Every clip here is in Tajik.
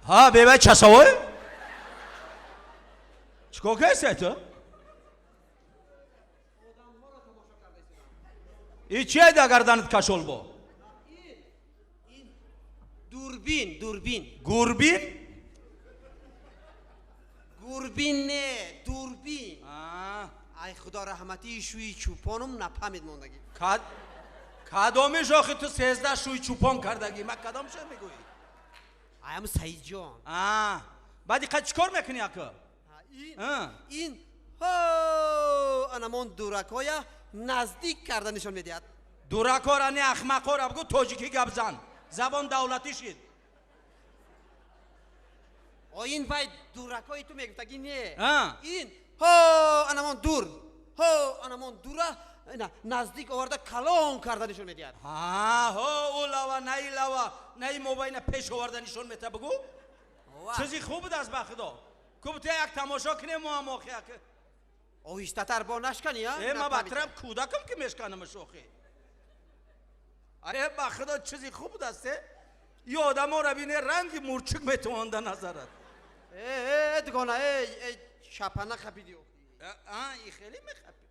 ها بیوه چساوی؟ چکو کسی تو؟ ای چیه دا گردنت کشول با؟ این دوربین گوربین؟ گوربین نه دوربین ای خدا رحمتی شوی چوپانم نفهمید موندگی کدامی شاخی تو 13 شوی چوپان کردگی من کدام شد میگویی؟ ایم سعید جان بعدی قد چکار میکنی اکا؟ این انمون دورکای نزدیک کردنشون میدید دورکارا نه اخمقارا بگو تاجیکی گپ زن زبان دولتی شید این وای دورکای تو میگفتگی نه این انمون دور انمون دوره نزدیک آورده کلان کردنشون میدید اولاوا نه لاوا نه موبایل پیش آوردنشون میته بگو چیزی خوب بود از بخدا کوبته یک تماشا کنیم موخی که اویشته تر با نشکنی ها ما بطرم کودکم که میشکنم شوخی اره بخدا چیزی خوب بود استه یه آدم ها رو بینه رنگ مورچک میتوانده نظرت دگانه شپنه خپیدی ای خیلی میخپی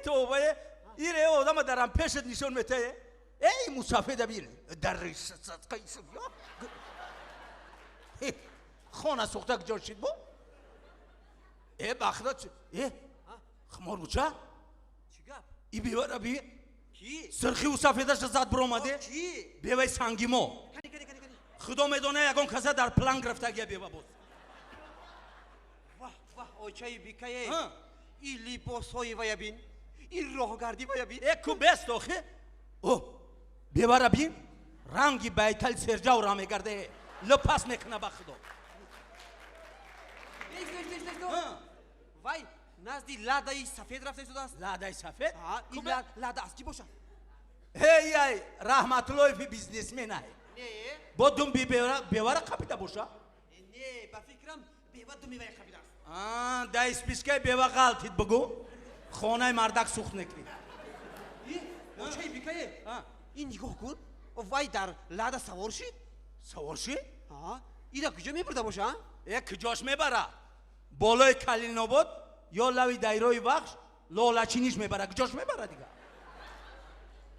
توبه ایره آدم درم پیشت نشون میته ای مسافه دبیر در ریست صدقه ایسویا خانه سوختک جان شید بو بخدا چه خمار بوچه چی گپ ای بیوه را بی کی سرخی و سفیدش زد برو آمده کی بیوه سنگیمو خدا میدونه یکون کسا در پلان گرفته گیه بیوه بود واه اوچای بیکایه این لیباس های ویا بین این راه گردی ویا بین اکو بست آخه بیوه را بین رنگی بیتل سرجا را میگرده لپاس میکنه بخدا وای نزدی لادای سفید رفته شده است لادای سفید؟ این لادا از کی باشه؟ ای رحمت الله فی بیزنسمن ای نه با دوم بیواره قبیده باشه؟ نه با فکرم بیوه دومی وای قبیده است دایس پیشکه بیوه غلطید بگو خانه مردک سوخت نکنی اوچای بیکایه این نگاه کن وای در لادا سوار شید سوار شید؟ اینا کجا میبرده باشه؟ کجاش میبره بالای کلین آباد یا لوی دایروی بخش لالچینیش میبره کجاش میبره دیگه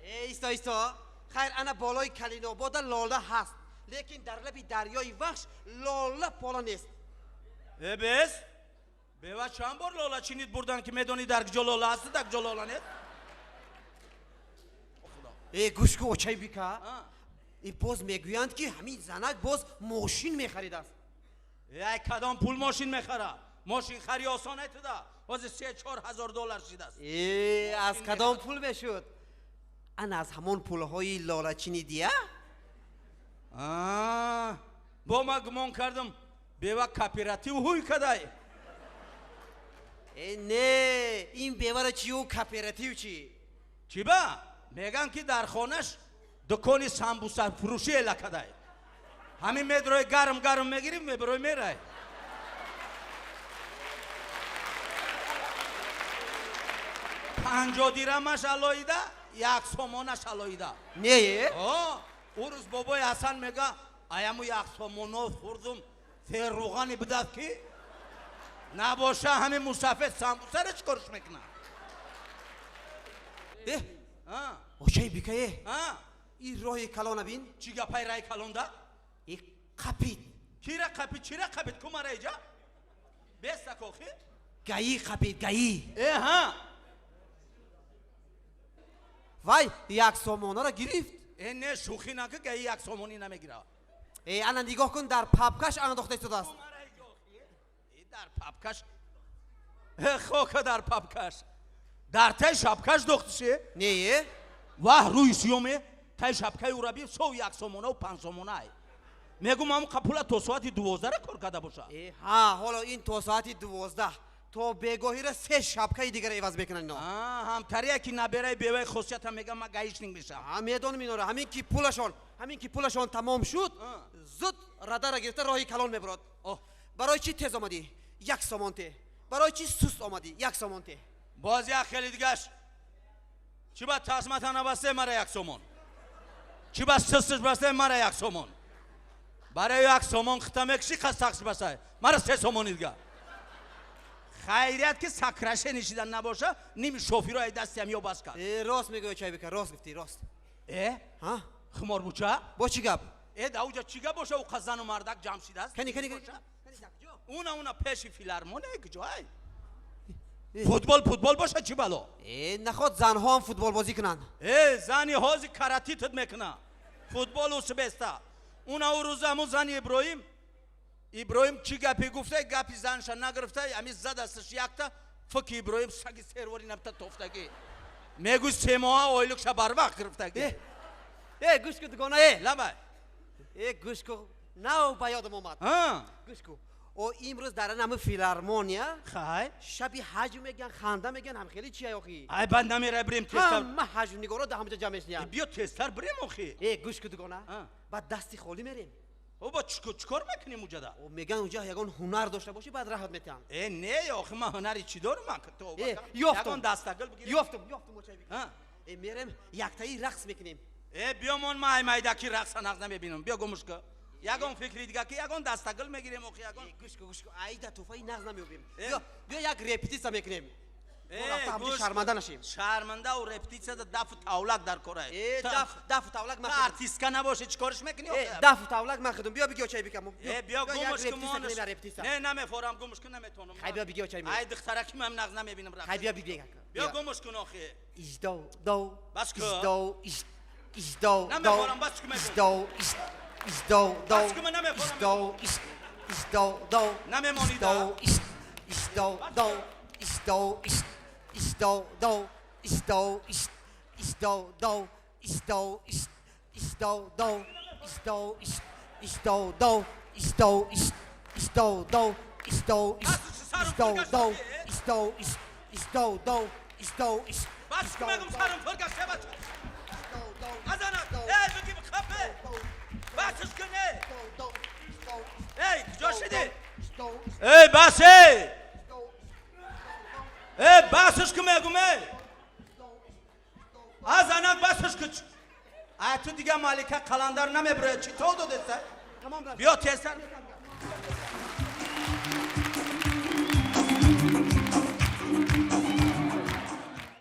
ایستا خیر انا بالای کلین آباد لاله هست لیکن در لبی دریای بخش لاله پالا نیست بس بیوه چند بار لالچینیت بردن که میدونی در کجا لاله هست در کجا لاله نیست گوش کو اوچای بیکا این باز میگویند که همین زنک باز ماشین میخرید است یک کدام پول ماشین میخره ماشین خری آسان ایتده باز 3-4 هزار دلار شید است از کدام پول میشد انا از همون پولهای لالچینی دیه با ما گمان کردم بیوه کپیراتیو هوی کدای نه این بیوه را چی و کپیراتیو چی با میگن که در خانش دکانی سامبوسا فروشی لکدای همین میدروی گرم میگیریم میبروی میره 50 دیرمش علایده 1 سومانش علایده نه او روز بابای حسن میگه ایمو 1 سومانو خوردم فروغانی بداد که نباشه همین مسافر سامبوسا رو چکارش میکنه اوچای بیکایه این راه کلان بین چی گپای رای کلان ده؟ این قپید کی را قپید چی را قپید کماره ایجا؟ بیست کاخی؟ گایی قپید گایی وای 1 سومانه را گرفت نه شوخی نکه گایی 1 سومانی نمیگیره انا نگاه کن در پاپکش انداخته شده است در پاپکش خوکه در پاپکش در تای شبکش دختشه نه واه روی سیومه تای شبکه او را بیم 1 سومانه و 5 سومانه میگم هم قپولا تو ساعتی 12 را کار کرده باشه حالا این تو ساعتی 12 تو بگاهی را 3 شبکه دیگر عوض بکنن همتریه که نبره بیوه خصوصیت هم میگم من گایش نیم میشم میدونم اینو همین که پولشان تمام شد زود رده را گرفته راهی کلان میبرد برای چی تیز آمدی 1 سومانته برای چی سوست آمدی 1 سومانته باز یک خیلی دیگهش چی باید تصمتانه بسته مرا 1 سومان چی باید سستش بسته مرا 1 سومان برای یک سومون ختم کشی خستخش بسای مرا 3 سومونید گا خیریت که سکرشه نشیدن نباشه نیم شوفی رو دستی هم یا باز کرد راست میگه چای بکن راست گفتی راست ها خمار بوچه با چی گپ داوجا چیگا باشه او قزن و مردک جمشید است کنی اونا پیشی فیلارمونه کجای فوتبال باشه چی بالا نخواد زنها هم فوتبال بازی کنن زنی هازی کاراتی تد میکنه فوتبال اوس بستا اونا او روزامو زنی ابراهیم چی گپی گفته گپی زنش نگرفته امی زد استش یکتا فکی ابراهیم سگی سروری نبتا توفتگی میگوی 3 ماه اویلکش بر وقت گرفتگی گوش کو دگانه لبا گوش کو نو با یادم اومد گوش کو او امروز در نام فیلارمونیا خای شبی حج میگن خنده میگن هم خیلی چیه آخی ای بند نمیره بریم تستر همه حج نگارا ده همونجا جمعش نیام بیا تستر بریم آخی گوش کو دگانه بعد دستی خالی میریم او با چیکار میکنیم اونجا دا او میگن اونجا یگان هنر داشته باشی بعد راحت میتن نه آخه من هنری چی دارم من تو یافتم دستگل بگیریم یافتم چای بگیرم میرم یک تایی رقص میکنیم بیا من مای مایدکی رقص نقص نمیبینم بیا گمش که یگان فکری دیگه که یگان دستگل میگیریم آخه یگان گوش کو ایدا توفای نقص نمیبینیم بیا یک رپتیسا میکنیم گوش شرمنده نشیم شرمنده و رپتیسا دف تاولک در کره دف تاولک من آرتیست که نباشه چیکارش میکنی دف تاولک من خودم بیا بگو چای بکم بیا گمش که مونش رپتیسا نه نمیفورم گمش که نمیتونم خای بیا بگو چای ای دخترکی من نقص نمیبینم رقص خای بیا بگو بیا گمش کن آخه ایش دو بس که ایش دو نمیفورم بس که میگم ایش دو بس که من نمیفورم ایش دو نمیمونی دا بس که میگم سرم فرگشته بچه ازانا بگیم خفه بسش کنه کجا شدی بسه بسش که میگم ازانا بسش کچ تو دیگه مالکه قلندر نمیبره چی تو دو دسته بیا تیستر